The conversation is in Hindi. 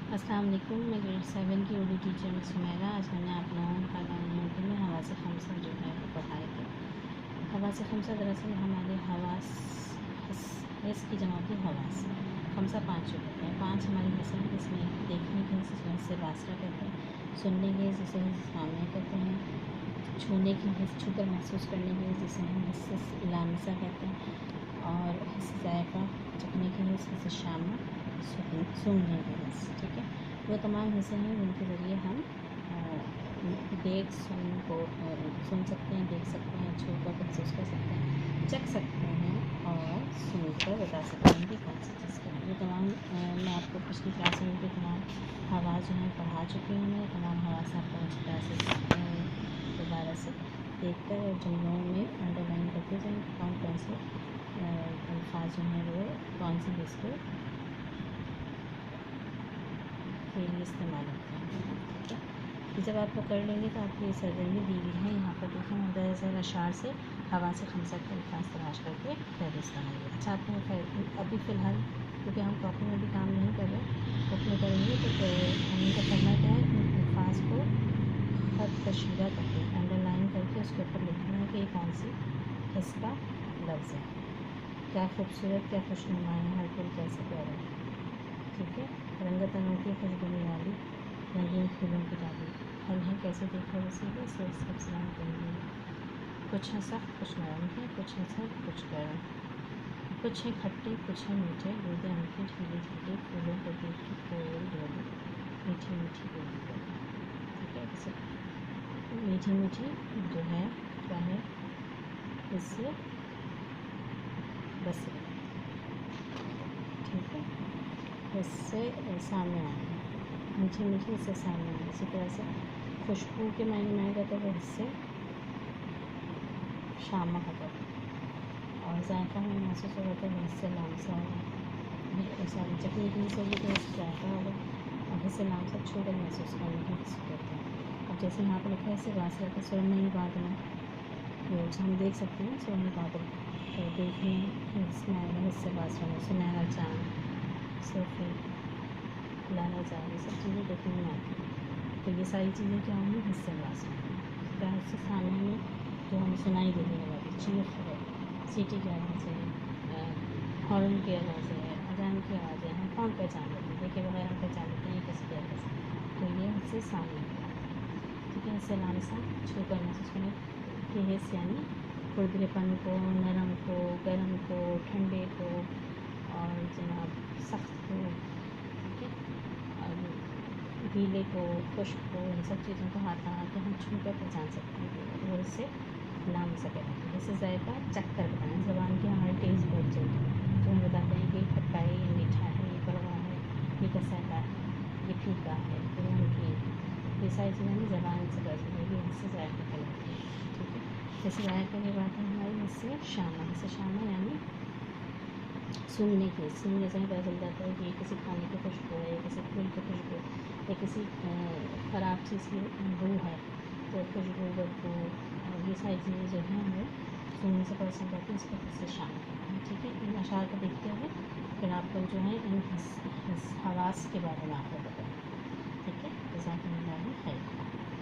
अस्सलाम वालेकुम। मैं ग्रेड 7 की उर्दू टीचर मिस सुमेरा। आज मैंने आप लोगों का उर्दू में हवास खमसा जो है पढ़ाए थे। हवास खमसा दरअसल हमारे हवास हिस की जमा होती है हवास। खमसा 5 जो होते हैं, 5 हमारे हिस्से हैं जिसमें देखने के हिस्से बासरा कहते हैं, सुनने के जिसे सामने कहते हैं, छूने की हिस्से छूकर महसूस करने के जिसे हम हिस्से लामसा कहते हैं, और हिस्से जायका चखने के हिस्से शामा सूंघने के हिस्से। ठीक है, वो तमाम हिस्से हैं जिनके ज़रिए हम देख सुन सकते हैं, देख सकते हैं, छू कर महसूस कर सकते हैं, चख सकते हैं और सुन कर बता सकते हैं कि कौन सी चीज़ करें। ये तमाम मैं आपको पिछली क्लास में भी तमाम हवास जो हैं पढ़ा चुकी हूँ। मैं तमाम हवास आपको मुझे क्लासेस दोबारा से देख कर और जुमलों में अंडरलाइन करते जाएँ कौन कौन से अल्फाज जो हैं वो कौन सी हिस्से के लिए इस्तेमाल होते हैं। ठीक है, जब आप लोग कर लेंगे तो आपकी सरदर्दी दी गई है। यहाँ पर देखें, मुदर्रसल अशार से हवा से खमसा के अल्फाज तलाश करके फहरिस्त बनाइए। अच्छा, आपने अभी फ़िलहाल क्योंकि हम कॉपी में भी काम नहीं कर रहे, बुक में करेंगे तो हमें तो करना क्या है कि अल्फाज को खत कशीदा करके अंडरलाइन करके उसके ऊपर लिखना है कि ये कौन सी किसका लफ्ज़ है। क्या खूबसूरत, क्या खुशनुमा है, हर फूल कैसे प्यारा है। ठीक है, रंगत अनोखी खुशबू वाली रंगीन फूलों की डाली, फल है कैसे देखा उसी को सिर्फ सबसे रंग करेंगे। कुछ है सख्त, कुछ नरम है, कुछ है सर्द, कुछ गर्म, कुछ है खट्टे, कुछ है मीठे, बूंदे उनकी ढीले ढीले, फूलों को देख के कोयल बोली, मीठी मीठी बोली बोली। ठीक है, इसे मीठी मीठी जो है क्या है, इससे बस। ठीक है, इससे सामने आए, मीठी मीठी इससे सामने आए। इसी तरह से खुशबू के मायने में आएगा तो वो हिस्से शामा का है, और जायका में महसूस होगा तो वो हिस्से लामसा होगा। सॉरी, चखने की हिस्से होगी तो हिस्से जायका होगा, और हिस्से लामसा छू कर महसूस करने की हिस्से कहते हैं। अब जैसे यहाँ पर लिखा है इसे वासला के सुरमई बादल, जो हम देख सकते हैं सुरमई बादल, तो देखने इसमें आएगा हिस्से वासला में सुनहरा चाँद, सोफे, लाला जाल, ये सब चीज़ें देखने में आती हैं। तो ये सारी चीज़ें क्या होंगी, हिस्से वासला क्या उससे सामने में जो हमें सुनाई देने वाली चीख है, सीटी की आवाज़ है, हॉर्न की आवाज़ है, अजान की आवाज़ है, हम कौन पहचान लेते हैं, देखे बगैर हम पहचान लेते हैं किसकी आवाज़ है। तो ये हिस्से सामने का। ठीक है, हिस्से लामसा छू कर महसूस करें कि हिस्से यानी खुरदरेपन को, नरम को, गर्म को, ठंडे को और जनाब सख्त को, ठीक है, और गीले को, खुश्क को, इन सब चीज़ों को हाथ लगा के हम छू कर पहचान सकते हैं। वो इससे नाम से कहते हैं। जैसे जायका चख कर बताएं, ज़बान की हमारे टेस्ट बहुत चलती है, तो हम बताते हैं कि खट्टा है, ये मीठा है, ये कड़वा है, ये कसैला है, ये फीका है, ये नमकीन। ये सारी चीज़ें हमें ज़बान से पता चलेगी, इससे जायका कहलाती है। ठीक है, जैसे जायका की बात है हमारी हिस्से शामा यानी सूंघने की, सूंघने से हमें पता चल जाता है कि ये किसी खाने की खुशबू है, या किसी फूल की खुशबू, या किसी ख़राब चीज़ की बू है, तो खुशबू बदबू और ये सारी चीज़ें जो हैं हमें सूंघने से पता चल जाती है। इसको किससे शामिल करना है। ठीक है, इन अशार को देखते हुए फिर आप लोग जो है इन हवास के बारे में आपको बताएं। ठीक है, जज़ाकल्लाह।